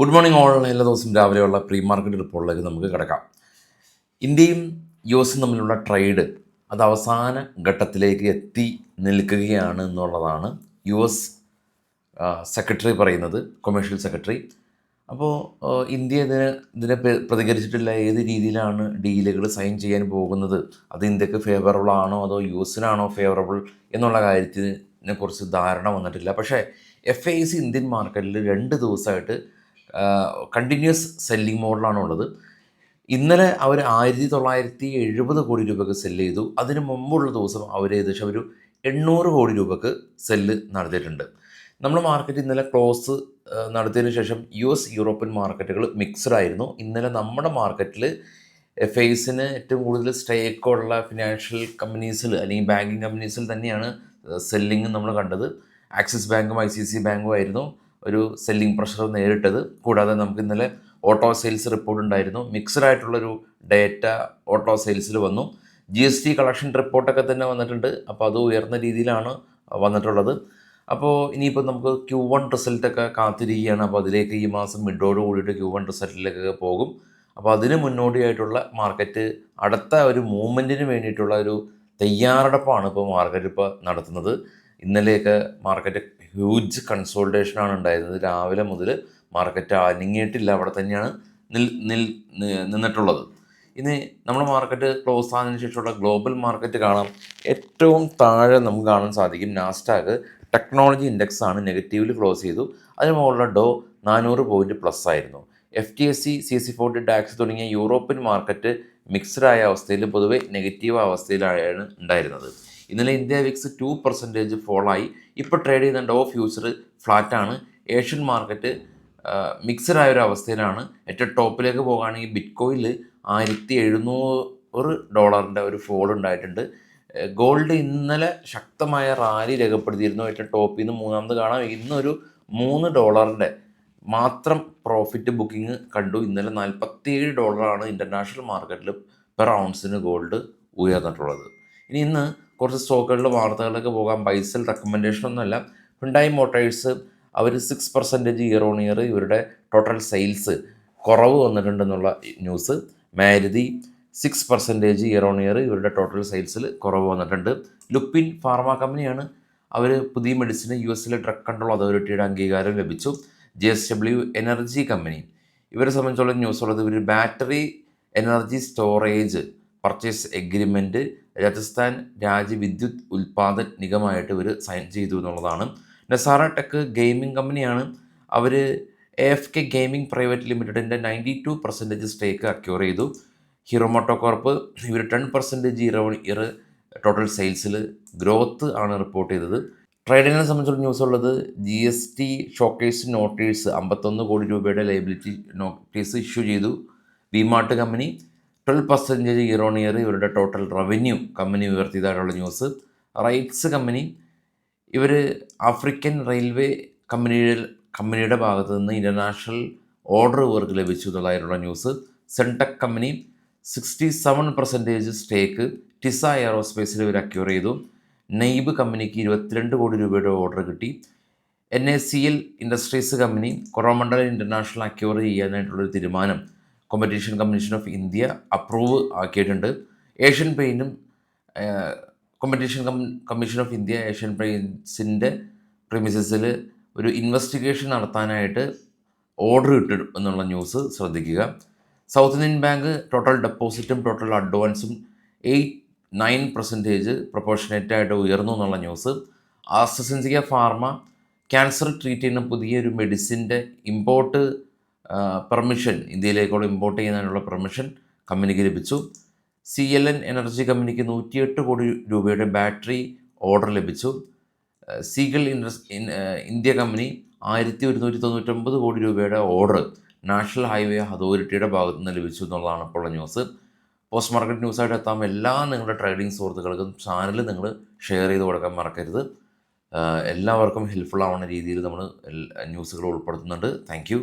Good morning all. എല്ലാ ദിവസവും രാവിലെയുള്ള പ്രീ മാർക്കറ്റ് റിപ്പോർട്ടിലേക്ക് നമുക്ക് കിടക്കാം. ഇന്ത്യയും യു എസും തമ്മിലുള്ള ട്രേഡ് അത് അവസാന ഘട്ടത്തിലേക്ക് എത്തി നിൽക്കുകയാണ് എന്നുള്ളതാണ് യു എസ് സെക്രട്ടറി പറയുന്നത്, കൊമേഴ്ഷ്യൽ സെക്രട്ടറി. അപ്പോൾ ഇന്ത്യ ഇതിനെ പ്രതികരിച്ചിട്ടില്ല. ഏത് രീതിയിലാണ് ഡീലുകൾ സൈൻ ചെയ്യാൻ പോകുന്നത്, അത് ഇന്ത്യക്ക് ഫേവറബിൾ ആണോ അതോ യു എസിനാണോ ഫേവറബിൾ എന്നുള്ള കാര്യത്തിനെ കുറിച്ച് ധാരണ വന്നിട്ടില്ല. പക്ഷേ FIC ഇന്ത്യൻ മാർക്കറ്റിൽ 2 ദിവസമായിട്ട് കണ്ടിന്യൂസ് സെല്ലിംഗ് മോഡിലാണുള്ളത്. ഇന്നലെ അവർ 1970 കോടി രൂപയ്ക്ക് സെല്ല് ചെയ്തു. അതിന് മുമ്പുള്ള ദിവസം അവർ ഏകദേശം ഒരു 800 കോടി രൂപയ്ക്ക് സെല്ല് നടത്തിയിട്ടുണ്ട്. നമ്മുടെ മാർക്കറ്റ് ഇന്നലെ ക്ലോസ് നടത്തിയതിന് ശേഷം US യൂറോപ്യൻ മാർക്കറ്റുകൾ മിക്സഡ് ആയിരുന്നു. ഇന്നലെ നമ്മുടെ മാർക്കറ്റിൽ FICന് ഏറ്റവും കൂടുതൽ സ്റ്റേക്കുള്ള ഫിനാൻഷ്യൽ കമ്പനീസിൽ അല്ലെങ്കിൽ ബാങ്കിങ് കമ്പനീസിൽ തന്നെയാണ് സെല്ലിങ് നമ്മൾ കണ്ടത്. ആക്സിസ് ബാങ്കും ICICI ബാങ്കും ആയിരുന്നു ഒരു സെല്ലിംഗ് പ്രഷർ നേരിട്ടത്. കൂടാതെ നമുക്ക് ഇന്നലെ ഓട്ടോ സെയിൽസ് റിപ്പോർട്ട് ഉണ്ടായിരുന്നു. മിക്സഡ് ആയിട്ടുള്ളൊരു ഡേറ്റ ഓട്ടോ സെയിൽസിൽ വന്നു. GST കളക്ഷൻ റിപ്പോർട്ടൊക്കെ തന്നെ വന്നിട്ടുണ്ട്. അപ്പോൾ അത് ഉയർന്ന രീതിയിലാണ് വന്നിട്ടുള്ളത്. അപ്പോൾ ഇനിയിപ്പോൾ നമുക്ക് Q1 റിസൾട്ടൊക്കെ കാത്തിരിക്കുകയാണ്. അപ്പോൾ അതിലേക്ക് ഈ മാസം മിഡോട് കൂടിയിട്ട് Q1 റിസൾട്ടിലേക്കൊക്കെ പോകും. അപ്പോൾ അതിന് മുന്നോടിയായിട്ടുള്ള മാർക്കറ്റ് അടുത്ത ഒരു മൂവ്മെൻറ്റിന് വേണ്ടിയിട്ടുള്ള ഒരു തയ്യാറെടുപ്പാണ് ഇപ്പോൾ മാർക്കറ്റ് ഇപ്പോൾ നടത്തുന്നത്. ഇന്നലെയൊക്കെ മാർക്കറ്റ് ഹ്യൂജ് കൺസോൾട്ടേഷനാണ് ഉണ്ടായിരുന്നത്. രാവിലെ മുതൽ മാർക്കറ്റ് അനങ്ങിയിട്ടില്ല, അവിടെ തന്നെയാണ് നിന്നിട്ടുള്ളത്. ഇനി നമ്മുടെ മാർക്കറ്റ് ക്ലോസ് ആയതിനു ശേഷമുള്ള ഗ്ലോബൽ മാർക്കറ്റ് കാണാം. ഏറ്റവും താഴെ നമുക്ക് കാണാൻ സാധിക്കും നാസ്ഡാക്ക് ടെക്നോളജി ഇൻഡെക്സ് ആണ് നെഗറ്റീവിൽ ക്ലോസ് ചെയ്തു. അതിന് മുകളിലുള്ള ഡോ 400 പോയിൻറ്റ് പ്ലസ് ആയിരുന്നു. FTSE CAC 40 ഡാക്സ് തുടങ്ങിയ യൂറോപ്യൻ മാർക്കറ്റ് മിക്സ്ഡ് ആയ അവസ്ഥയിൽ പൊതുവെ നെഗറ്റീവ് അവസ്ഥയിലാണ് ഉണ്ടായിരുന്നത്. ഇന്നലെ ഇന്ത്യ വിക്സ് 2% ഫോളായി. ഇപ്പോൾ ട്രേഡ് ചെയ്യുന്ന ഡോ ഫ്യൂച്ചർ ഫ്ലാറ്റാണ്. ഏഷ്യൻ മാർക്കറ്റ് മിക്സഡ് ആയൊരു അവസ്ഥയിലാണ്. ഏറ്റവും ടോപ്പിലേക്ക് പോകുകയാണെങ്കിൽ ബിറ്റ്കോയിനിൽ $1700 ഒരു ഫോൾ ഉണ്ടായിട്ടുണ്ട്. ഗോൾഡ് ഇന്നലെ ശക്തമായ റാലി രേഖപ്പെടുത്തിയിരുന്നു. ഏറ്റവും ടോപ്പിൽ നിന്ന് മൂന്നാമത് കാണാം. ഇന്നൊരു $3 മാത്രം പ്രോഫിറ്റ് ബുക്കിംഗ് കണ്ടു. ഇന്നലെ $47 ഇൻ്റർനാഷണൽ മാർക്കറ്റിൽ പെർ ഔൺസിന് ഗോൾഡ് ഉയർന്നിട്ടുള്ളത്. ഇന്ന് കുറച്ച് സ്റ്റോക്കുകളുടെ വാർത്തകളിലൊക്കെ പോകാം. ബൈസൽ റെക്കമെൻഡേഷനൊന്നുമല്ല. ഹുണ്ടായി മോട്ടോഴ്സ് അവർ 6% ഇയർ ഓൺ ഇയർ ഇവരുടെ ടോട്ടൽ സെയിൽസ് കുറവ് വന്നിട്ടുണ്ടെന്നുള്ള news. Maruti 6% year on year ഇവരുടെ ടോട്ടൽ സെയിൽസിൽ കുറവ് വന്നിട്ടുണ്ട്. ലുപ്പിൻ ഫാർമ കമ്പനിയാണ്. അവർ പുതിയ മെഡിസിന് US ഡ്രഗ് കൺട്രോൾ അതോറിറ്റിയുടെ അംഗീകാരം ലഭിച്ചു. JSW എനർജി കമ്പനി ഇവരെ സംബന്ധിച്ചുള്ള ന്യൂസ് ഉള്ളത്, ഇവർ battery energy storage purchase agreement Rajasthan രാജ്യ വിദ്യുത് ഉൽപാദൻ നിഗമായിട്ട് ഇവർ സൈൻ ചെയ്തു എന്നുള്ളതാണ്. നസാറ ടെക് ഗെയിമിംഗ് കമ്പനിയാണ്. അവർ AFK ഗെയിമിംഗ് പ്രൈവറ്റ് ലിമിറ്റഡിൻ്റെ 92% സ്റ്റേക്ക് അക്യൂർ ചെയ്തു. ഹീറോ മോട്ടോ കോർപ്പ് ഇവർ 10% ഇയർ ടോട്ടൽ സെയിൽസിൽ ഗ്രോത്ത് ആണ് റിപ്പോർട്ട് ചെയ്തത്. ട്രേഡിനെ സംബന്ധിച്ചുള്ള ന്യൂസ് ഉള്ളത്, GST ഷോക്കേസ് നോട്ടീസ് 51 കോടി രൂപയുടെ ലയബിലിറ്റി നോട്ടീസ് ഇഷ്യൂ ചെയ്തു. V Mart company 12% year on year ഇവരുടെ ടോട്ടൽ റവന്യൂ കമ്പനി ഉയർത്തിയതായിട്ടുള്ള ന്യൂസ്. റൈറ്റ്സ് കമ്പനി ഇവർ ആഫ്രിക്കൻ റെയിൽവേ കമ്പനിയുടെ ഭാഗത്ത് നിന്ന് ഇൻ്റർനാഷണൽ ഓർഡർ ഇവർക്ക് ലഭിച്ചു എന്നുള്ളതായിട്ടുള്ള ന്യൂസ്. സെൻടെക് കമ്പനി 67% സ്റ്റേക്ക് ടിസ എയറോസ്പേസിൽ ഇവർ അക്യൂർ ചെയ്തു. നെയ്ബ് കമ്പനിക്ക് 22 കോടി രൂപയുടെ ഓർഡർ കിട്ടി. NACL industries company Coromandel international acquire ചെയ്യാനായിട്ടുള്ളൊരു തീരുമാനം competition commission of India approve ആക്കിയിട്ടുണ്ട്. ഏഷ്യൻ പെയിൻറ്റും competition commission of India Asian പെയിൻറ്റ്സിൻ്റെ പ്രിമിസസിൽ ഒരു ഇൻവെസ്റ്റിഗേഷൻ നടത്താനായിട്ട് ഓർഡർ ഇട്ടു എന്നുള്ള ന്യൂസ് ശ്രദ്ധിക്കുക. സൗത്ത് ഇന്ത്യൻ ബാങ്ക് ടോട്ടൽ ഡെപ്പോസിറ്റും ടോട്ടൽ അഡ്വാൻസും 9% പ്രൊപ്പോർഷനേറ്റായിട്ട് ഉയർന്നു എന്നുള്ള news. AstraZeneca pharma cancer treat ചെയ്യുന്ന പുതിയൊരു മെഡിസിൻ്റെ ഇമ്പോർട്ട് പെർമിഷൻ, ഇന്ത്യയിലേക്കുള്ള ഇമ്പോർട്ട് ചെയ്യുന്നതിനുള്ള പെർമിഷൻ കമ്പനിക്ക് ലഭിച്ചു. CLN എനർജി കമ്പനിക്ക് 108 കോടി രൂപയുടെ ബാറ്ററി ഓർഡർ ലഭിച്ചു. സീഗൾ ഇന്ത്യ കമ്പനി 1199 കോടി രൂപയുടെ ഓർഡർ നാഷണൽ ഹൈവേ അതോറിറ്റിയുടെ ഭാഗത്തു നിന്ന് ലഭിച്ചു എന്നുള്ളതാണ് ഇപ്പോൾ ഉള്ള ന്യൂസ്. പോസ്റ്റ് മാർക്കറ്റ് ന്യൂസായിട്ട് എത്താം. എല്ലാ നിങ്ങളുടെ ട്രേഡിംഗ് സുഹൃത്തുക്കൾക്കും ചാനൽ നിങ്ങൾ ഷെയർ ചെയ്ത് കൊടുക്കാൻ മറക്കരുത്. എല്ലാവർക്കും ഹെൽപ്ഫുൾ ആവുന്ന രീതിയിൽ നമ്മൾ ന്യൂസുകൾ ഉൾപ്പെടുത്തുന്നുണ്ട്. Thank you.